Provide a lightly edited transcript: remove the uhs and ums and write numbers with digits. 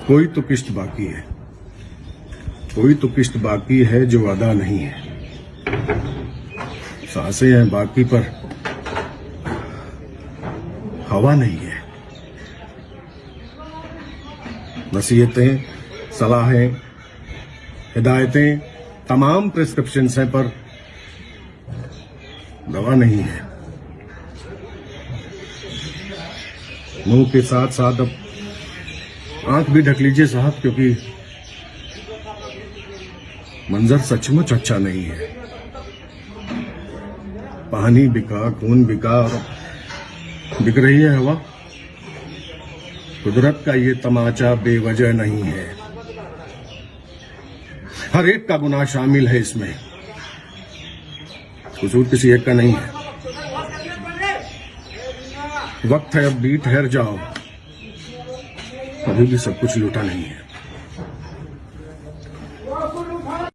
कोई तो किस्त बाकी है, कोई तो किस्त बाकी है जो अदा नहीं है। सांसें हैं बाकी पर हवा नहीं है। नसीहतें, सलाहें, हिदायतें, तमाम प्रिस्क्रिप्शंस हैं पर दवा नहीं है। मुंह के साथ साथ अब आंख भी ढक लीजिए साहब, क्योंकि मंजर सचमुच अच्छा नहीं है। पानी बिका, खून बिका और बिक रही है हवा। कुदरत का ये तमाचा बेवजह नहीं है। हर एक का गुनाह शामिल है इसमें, कसूर किसी एक का नहीं है। वक्त है अब भी ठहर जाओ, अभी भी सब कुछ लूटा नहीं है।